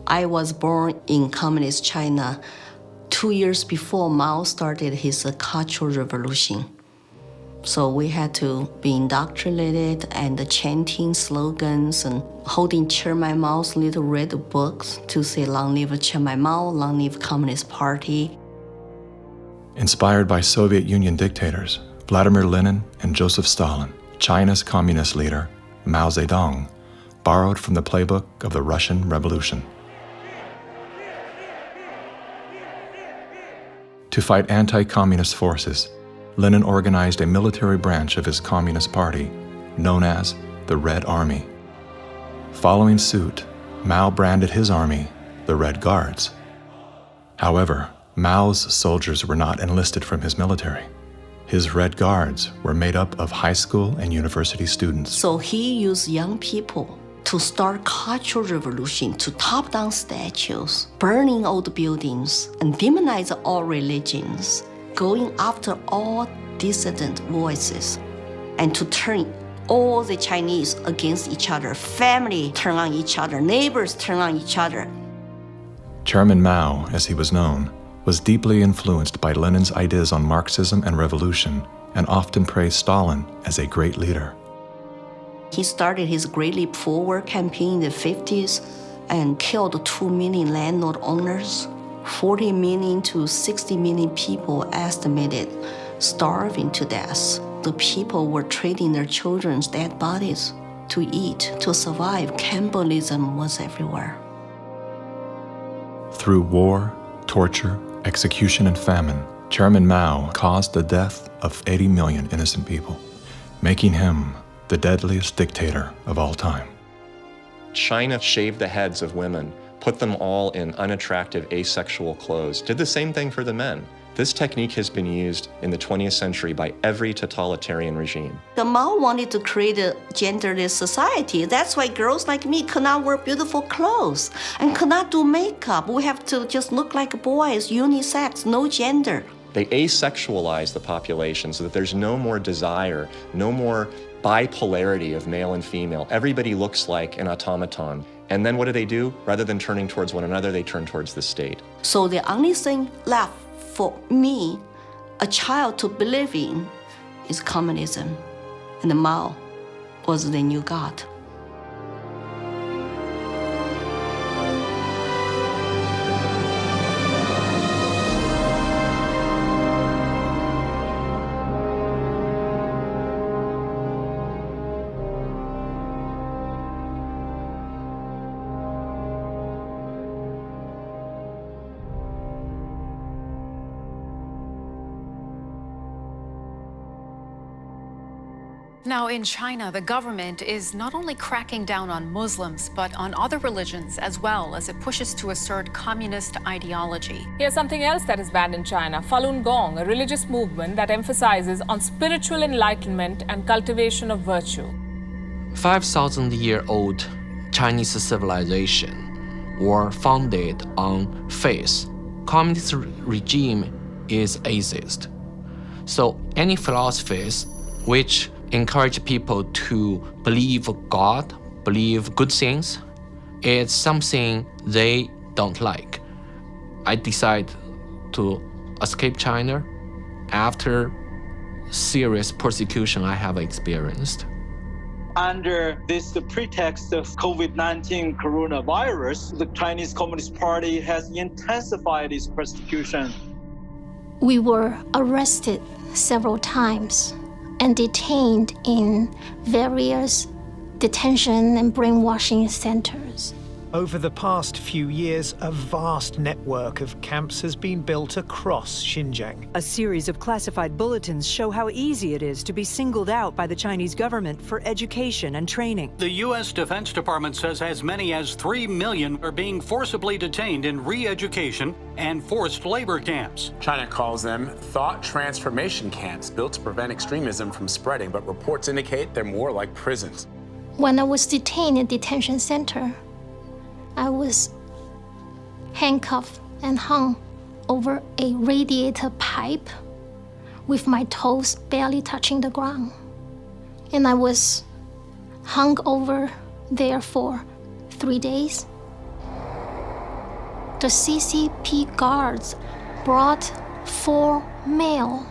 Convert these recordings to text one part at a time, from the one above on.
I was born in communist China 2 years before Mao started his Cultural Revolution. So we had to be indoctrinated and chanting slogans and holding Chairman Mao's little red books to say, "Long live Chairman Mao, long live Communist Party." Inspired by Soviet Union dictators, Vladimir Lenin and Joseph Stalin, China's communist leader, Mao Zedong, borrowed from the playbook of the Russian Revolution. To fight anti-communist forces, Lenin organized a military branch of his Communist Party, known as the Red Army. Following suit, Mao branded his army the Red Guards. However, Mao's soldiers were not enlisted from his military. His Red Guards were made up of high school and university students. So he used young people to start cultural revolution, to top down statues, burning old buildings, and demonize all religions, going after all dissident voices, and to turn all the Chinese against each other. Family turn on each other, neighbors turn on each other. Chairman Mao, as he was known, was deeply influenced by Lenin's ideas on Marxism and revolution, and often praised Stalin as a great leader. He started his Great Leap Forward campaign in the 50s and killed 2 million landlord owners. 40 million to 60 million people estimated starving to death. The people were trading their children's dead bodies to eat, to survive. Cannibalism was everywhere. Through war, torture, execution, and famine, Chairman Mao caused the death of 80 million innocent people, making him the deadliest dictator of all time. China shaved the heads of women, put them all in unattractive asexual clothes, did the same thing for the men. This technique has been used in the 20th century by every totalitarian regime. The Mao wanted to create a genderless society. That's why girls like me could not wear beautiful clothes and could not do makeup. We have to just look like boys, unisex, no gender. They asexualize the population so that there's no more desire, no more bipolarity of male and female. Everybody looks like an automaton. And then what do? Rather than turning towards one another, they turn towards the state. So the only thing left for me, a child to believe in, is communism. And Mao was the new God. Now, in China, the government is not only cracking down on Muslims, but on other religions as well, as it pushes to assert communist ideology. Here's something else that is banned in China: Falun Gong, a religious movement that emphasizes on spiritual enlightenment and cultivation of virtue. 5,000-year-old Chinese civilization were founded on faith. Communist regime is atheist. So any philosophies which encourage people to believe God, believe good things, it's something they don't like. I decided to escape China after serious persecution I have experienced. Under this pretext of COVID-19 coronavirus, the Chinese Communist Party has intensified its persecution. We were arrested several times and detained in various detention and brainwashing centers. Over the past few years, a vast network of camps has been built across Xinjiang. A series of classified bulletins show how easy it is to be singled out by the Chinese government for education and training. The U.S. Defense Department says as many as 3 million are being forcibly detained in re-education and forced labor camps. China calls them thought transformation camps built to prevent extremism from spreading, but reports indicate they're more like prisons. When I was detained in a detention center, I was handcuffed and hung over a radiator pipe with my toes barely touching the ground. And I was hung over there for 3 days. the CCP guards brought 4 male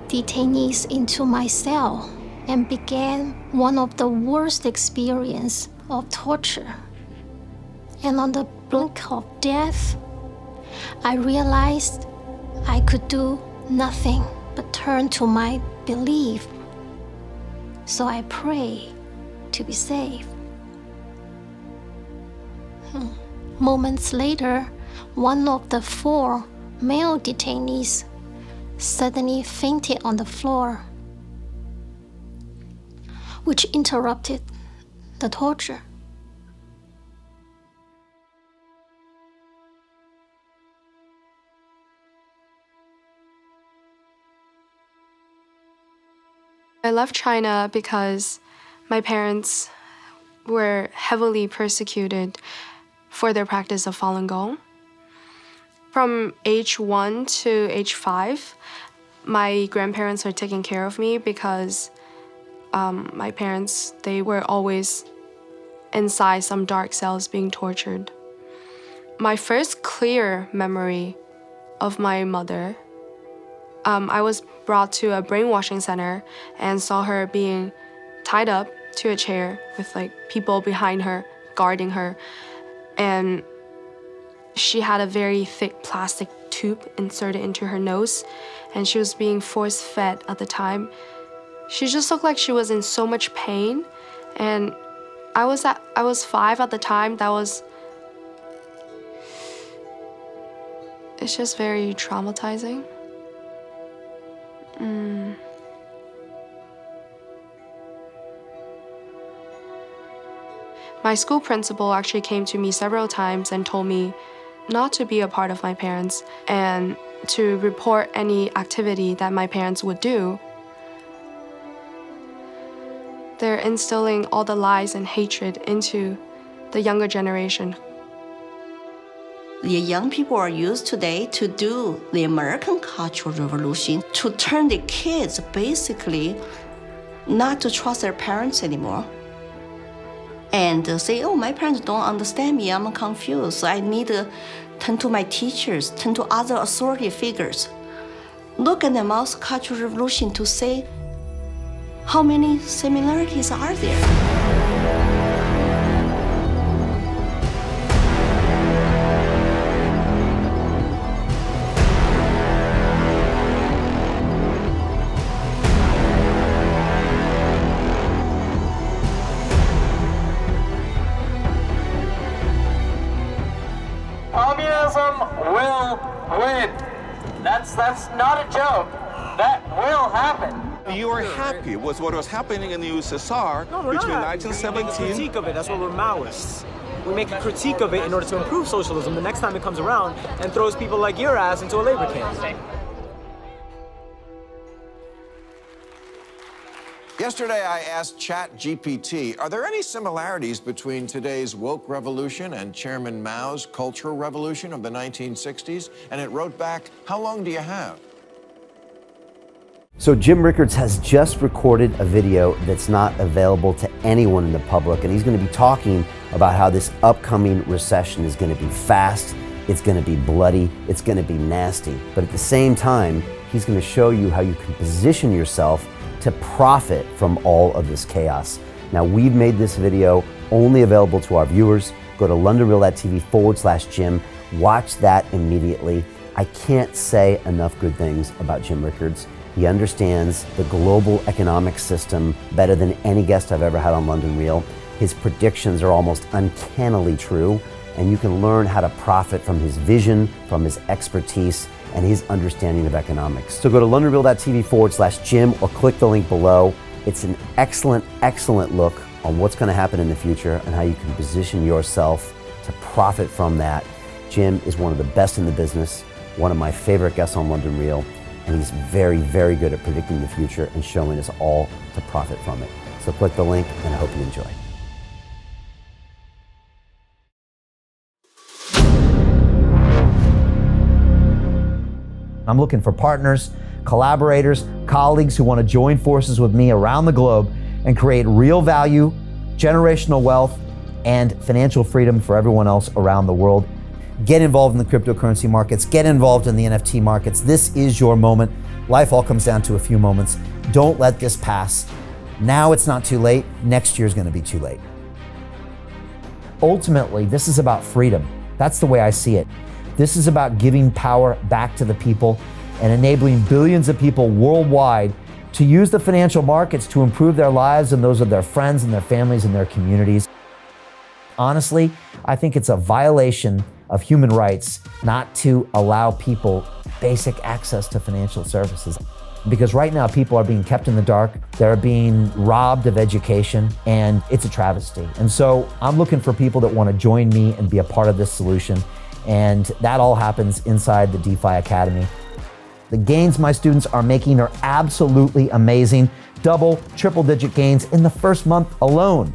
detainees into my cell and began one of the worst experiences of torture. And on the brink of death, I realized I could do nothing but turn to my belief. So I pray to be saved. Moments later, one of the 4 male detainees suddenly fainted on the floor, which interrupted the torture. I left China because my parents were heavily persecuted for their practice of Falun Gong. From age 1 to age 5, my grandparents were taking care of me because my parents, they were always inside some dark cells being tortured. My first clear memory of my mother, I was brought to a brainwashing center and saw her being tied up to a chair with like people behind her guarding her, and she had a very thick plastic tube inserted into her nose, and she was being force-fed at the time. She just looked like she was in so much pain, and I was 5 at the time. It's just very traumatizing. My school principal actually came to me several times and told me not to be a part of my parents and to report any activity that my parents would do. They're instilling all the lies and hatred into the younger generation. The young people are used today to do the American Cultural Revolution, to turn the kids basically not to trust their parents anymore. And say, oh, my parents don't understand me, I'm confused, so I need to turn to my teachers, turn to other authority figures. Look at the multicultural revolution to say, how many similarities are there? Communism will win. That's not a joke. That will happen. You are happy with what was happening in the USSR between 1917. We make a critique of it. That's what we're Maoists. We make a critique of it in order to improve socialism the next time it comes around and throws people like your ass into a labor camp. Yesterday, I asked ChatGPT, are there any similarities between today's woke revolution and Chairman Mao's cultural revolution of the 1960s? And it wrote back, how long do you have? So Jim Rickards has just recorded a video that's not available to anyone in the public, and he's going to be talking about how this upcoming recession is going to be fast, it's going to be bloody, it's going to be nasty. But at the same time, he's going to show you how you can position yourself to profit from all of this chaos. Now, we've made this video only available to our viewers. Go to londonreal.tv/Jim. Watch that immediately. I can't say enough good things about Jim Rickards. He understands the global economic system better than any guest I've ever had on London Real. His predictions are almost uncannily true, and you can learn how to profit from his vision, from his expertise, and his understanding of economics. So go to londonreal.tv/Jim or click the link below. It's an excellent, excellent look on what's going to happen in the future and how you can position yourself to profit from that. Jim is one of the best in the business, one of my favorite guests on London Real, and he's very, very good at predicting the future and showing us all to profit from it. So click the link, and I hope you enjoy. I'm looking for partners, collaborators, colleagues who want to join forces with me around the globe and create real value, generational wealth, and financial freedom for everyone else around the world. get involved in the cryptocurrency markets, get involved in the NFT markets. This is your moment. Life all comes down to a few moments. Don't let this pass. Now it's not too late. Next year is going to be too late. Ultimately, this is about freedom. That's the way I see it. This is about giving power back to the people and enabling billions of people worldwide to use the financial markets to improve their lives and those of their friends and their families and their communities. Honestly, I think it's a violation of human rights not to allow people basic access to financial services. Because right now people are being kept in the dark, they're being robbed of education, and it's a travesty. And so I'm looking for people that want to join me and be a part of this solution. And that all happens inside the DeFi Academy. The gains my students are making are absolutely amazing. Double, triple digit gains in the first month alone.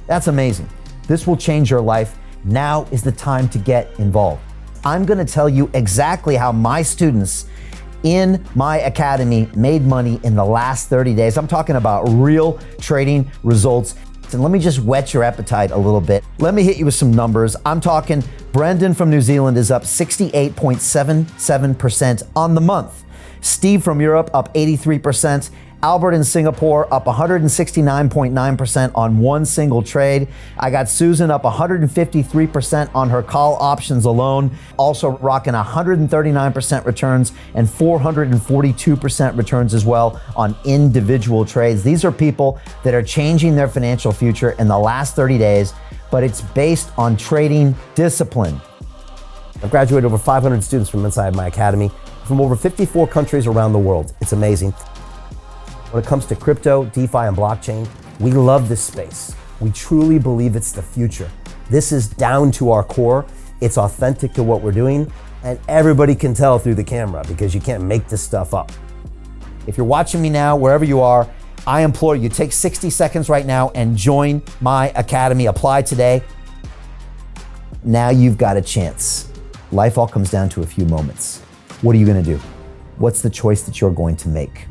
That's amazing. This will change your life. Now is the time to get involved. I'm going to tell you exactly how my students in my academy made money in the last 30 days. I'm talking about real trading results. And let me just whet your appetite a little bit. Let me hit you with some numbers. I'm talking Brendan from New Zealand is up 68.77% on the month. Steve from Europe up 83%. Albert in Singapore up 169.9% on one single trade. I got Susan up 153% on her call options alone. Also rocking 139% returns and 442% returns as well on individual trades. These are people that are changing their financial future in the last 30 days, but it's based on trading discipline. I've graduated over 500 students from inside my academy from over 54 countries around the world. It's amazing. When it comes to crypto, DeFi, and blockchain, we love this space. We truly believe it's the future. This is down to our core. It's authentic to what we're doing, and everybody can tell through the camera because you can't make this stuff up. If you're watching me now, wherever you are, I implore you, take 60 seconds right now and join my academy. Apply today. Now you've got a chance. Life all comes down to a few moments. What are you going to do? What's the choice that you're going to make?